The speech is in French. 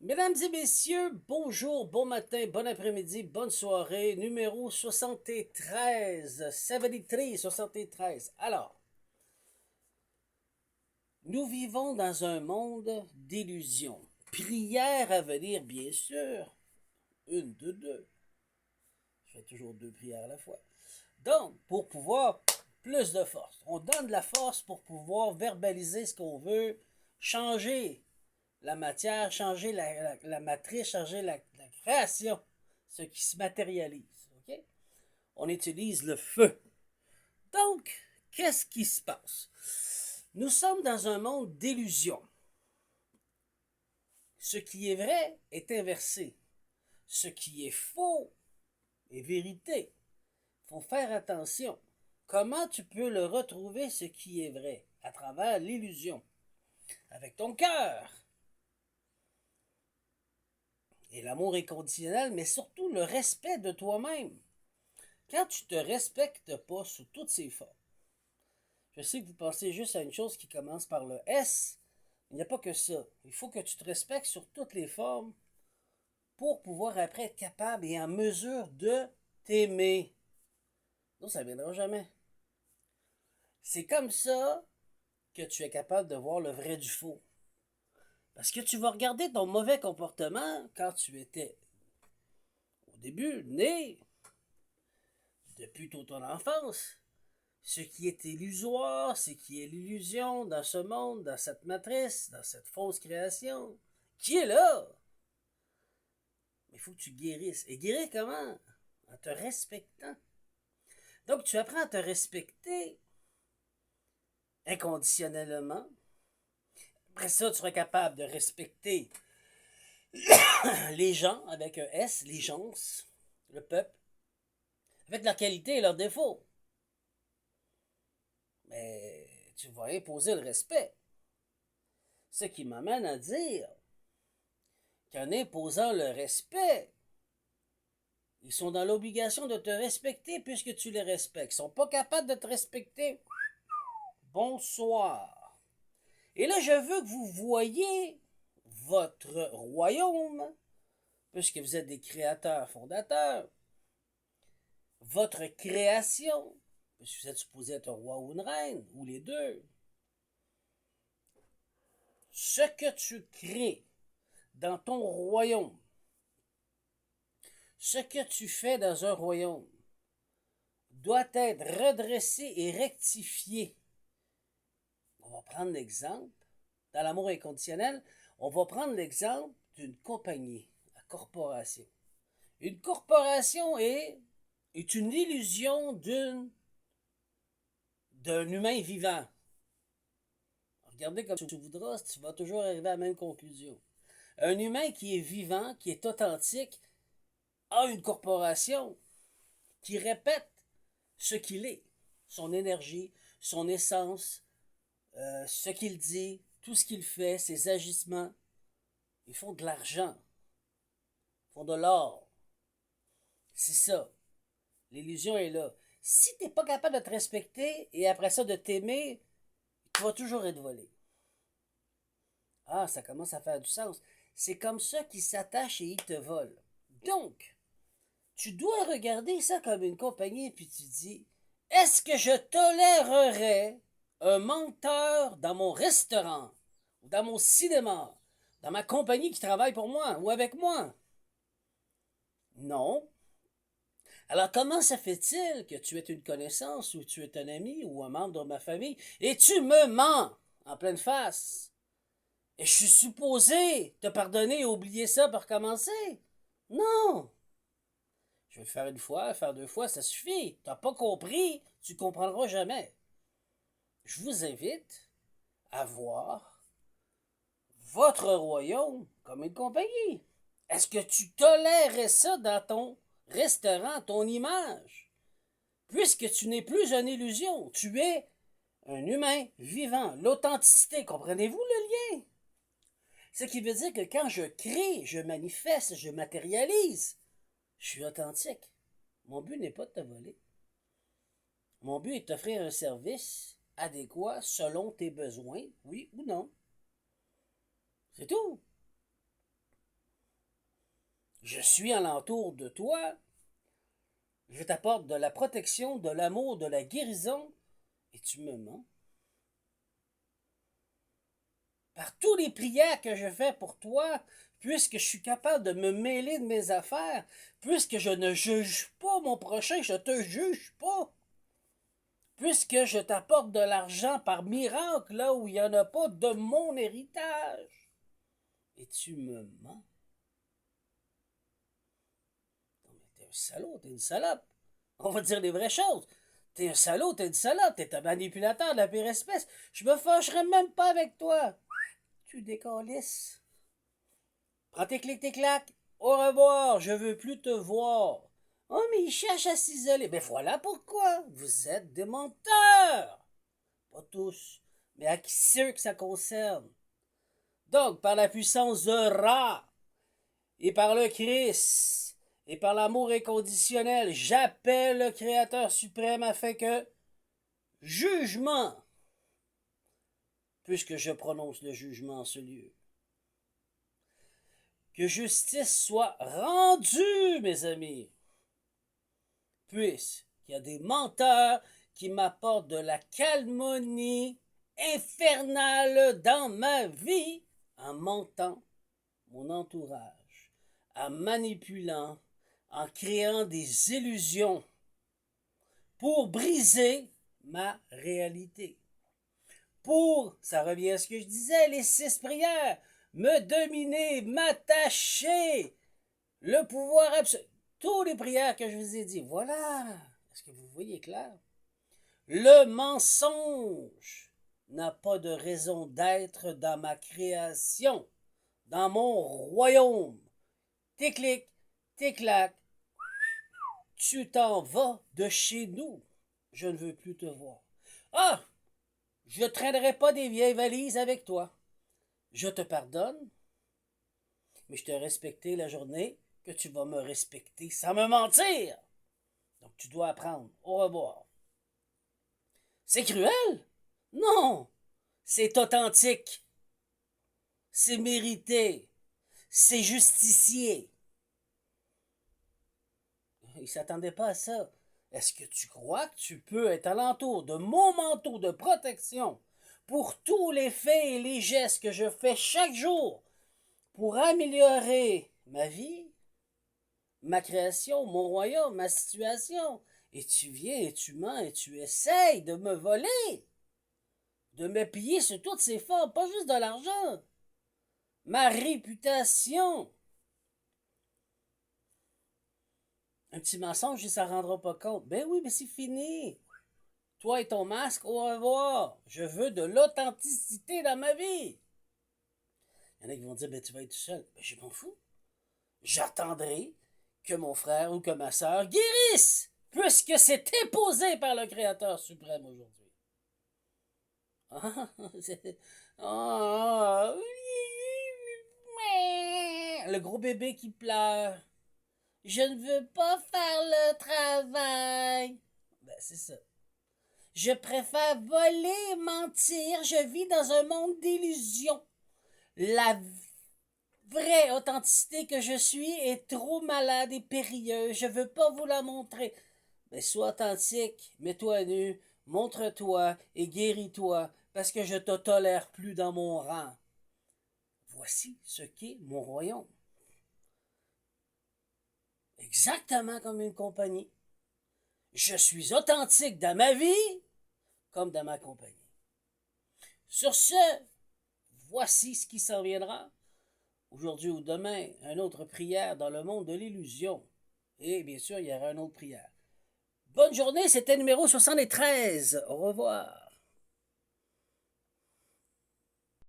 Mesdames et messieurs, bonjour, bon matin, bon après-midi, bonne soirée, numéro 73, 73, 73. Alors, nous vivons dans un monde d'illusions. Prière à venir, bien sûr. Une de deux. Je fais toujours deux prières à la fois. Donc, pour pouvoir plus de force. On donne de la force pour pouvoir verbaliser ce qu'on veut, changer la matière, changer la matrice, changer la création, ce qui se matérialise. OK? On utilise le feu. Donc, qu'est-ce qui se passe? Nous sommes dans un monde d'illusions. Ce qui est vrai est inversé. Ce qui est faux est vérité. Il faut faire attention. Comment tu peux le retrouver, ce qui est vrai? À travers l'illusion. Avec ton cœur. Et l'amour inconditionnel, mais surtout le respect de toi-même. Quand tu te respectes pas sous toutes ses formes, je sais que vous pensez juste à une chose qui commence par le S, il n'y a pas que ça. Il faut que tu te respectes sur toutes les formes pour pouvoir après être capable et en mesure de t'aimer. Non, ça ne viendra jamais. C'est comme ça que tu es capable de voir le vrai du faux. Parce que tu vas regarder ton mauvais comportement quand tu étais au début né, depuis toute ton enfance. Ce qui est illusoire, ce qui est l'illusion dans ce monde, dans cette matrice, dans cette fausse création, qui est là. Mais il faut que tu guérisses. Et guérir comment? En te respectant. Donc tu apprends à te respecter inconditionnellement. Après ça, tu seras capable de respecter les gens avec un S, les gens, le peuple, avec leurs qualités et leurs défauts. Mais tu vas imposer le respect. Ce qui m'amène à dire qu'en imposant le respect, ils sont dans l'obligation de te respecter puisque tu les respectes. Ils sont pas capables de te respecter. Bonsoir. Et là, je veux que vous voyiez votre royaume, puisque vous êtes des créateurs fondateurs, votre création, puisque vous êtes supposé être un roi ou une reine, ou les deux. Ce que tu crées dans ton royaume, ce que tu fais dans un royaume, doit être redressé et rectifié. On va prendre l'exemple, dans l'amour inconditionnel, on va prendre l'exemple d'une compagnie, la corporation. Une corporation est une illusion d'un humain vivant. Regardez comme tu voudras, tu vas toujours arriver à la même conclusion. Un humain qui est vivant, qui est authentique, a une corporation qui répète ce qu'il est, son énergie, son essence, ce qu'il dit, tout ce qu'il fait, ses agissements. Ils font de l'argent, ils font de l'or. C'est ça. L'illusion est là. Si tu n'es pas capable de te respecter et après ça de t'aimer, tu vas toujours être volé. Ah, ça commence à faire du sens. C'est comme ça qu'ils s'attachent et ils te volent. Donc, tu dois regarder ça comme une compagnie puis tu dis, est-ce que je tolérerais un menteur dans mon restaurant, ou dans mon cinéma, dans ma compagnie qui travaille pour moi ou avec moi? Non. Alors comment ça fait-il que tu es une connaissance ou tu es un ami ou un membre de ma famille et tu me mens en pleine face? Et je suis supposé te pardonner et oublier ça pour commencer? Non! Je vais le faire une fois, faire deux fois, ça suffit. T'as pas compris, tu comprendras jamais. Je vous invite à voir votre royaume comme une compagnie. Est-ce que tu tolérerais ça dans ton restaurant, ton image? Puisque tu n'es plus une illusion, tu es un humain vivant. L'authenticité, comprenez-vous le lien? Ce qui veut dire que quand je crée, je manifeste, je matérialise, je suis authentique. Mon but n'est pas de te voler. Mon but est de t'offrir un service adéquat selon tes besoins, oui ou non. C'est tout. Je suis alentour de toi. Je t'apporte de la protection, de l'amour, de la guérison. Et tu me mens. Par tous les prières que je fais pour toi, puisque je suis capable de me mêler de mes affaires, puisque je ne juge pas mon prochain, je te juge pas. Puisque je t'apporte de l'argent par miracle là où il n'y en a pas de mon héritage. Et tu me mens. Non, mais t'es un salaud, t'es une salope. On va dire les vraies choses. T'es un salaud, t'es une salope, t'es un manipulateur de la pire espèce. Je me fâcherai même pas avec toi. Tu décalisses. Prends tes clics, tes claques. Au revoir, je veux plus te voir. Oh, mais il cherche à s'isoler. Ben voilà pourquoi. Vous êtes des menteurs. Pas tous, mais à ceux que ça concerne. Donc, par la puissance de Ra, et par le Christ, et par l'amour inconditionnel, j'appelle le Créateur suprême afin que jugement, puisque je prononce le jugement en ce lieu, que justice soit rendue, mes amis, puisqu'il y a des menteurs qui m'apportent de la calmonie infernale dans ma vie en mentant mon entourage, en manipulant, en créant des illusions pour briser ma réalité. Pour, ça revient à ce que je disais, les 6 prières, me dominer, m'attacher, le pouvoir absolu. Toutes les prières que je vous ai dit, voilà. Est-ce que vous voyez clair? Le mensonge n'a pas de raison d'être dans ma création, dans mon royaume. Tes clics, tes claques, tu t'en vas de chez nous. Je ne veux plus te voir. Ah! Je ne traînerai pas des vieilles valises avec toi. Je te pardonne, mais je t'ai respecté la journée que tu vas me respecter sans me mentir. Donc tu dois apprendre. Au revoir. C'est cruel? Non! C'est authentique. C'est mérité. C'est justicier. Il ne s'attendait pas à ça. Est-ce que tu crois que tu peux être alentour de mon manteau de protection pour tous les faits et les gestes que je fais chaque jour pour améliorer ma vie, ma création, mon royaume, ma situation? Et tu viens et tu mens et tu essayes de me voler, de me piller sur toutes ces formes, pas juste de l'argent, ma réputation. Un petit mensonge, ça ne rendra pas compte. Ben oui, mais c'est fini. Toi et ton masque, au revoir. Je veux de l'authenticité dans ma vie. Il y en a qui vont dire, ben tu vas être tout seul. Ben je m'en fous. J'attendrai que mon frère ou que ma soeur guérisse, puisque c'est imposé par le Créateur suprême aujourd'hui. Le gros bébé qui pleure. Je ne veux pas faire le travail. Ben c'est ça. Je préfère voler, mentir. Je vis dans un monde d'illusions. La vraie authenticité que je suis est trop malade et périlleuse. Je veux pas vous la montrer. Mais sois authentique, mets-toi à nu, montre-toi et guéris-toi, parce que je te tolère plus dans mon rang. Voici ce qu'est mon royaume. Exactement comme une compagnie. Je suis authentique dans ma vie comme dans ma compagnie. Sur ce, voici ce qui s'en viendra. Aujourd'hui ou demain, une autre prière dans le monde de l'illusion. Et bien sûr, il y aura une autre prière. Bonne journée, c'était numéro 73. Au revoir.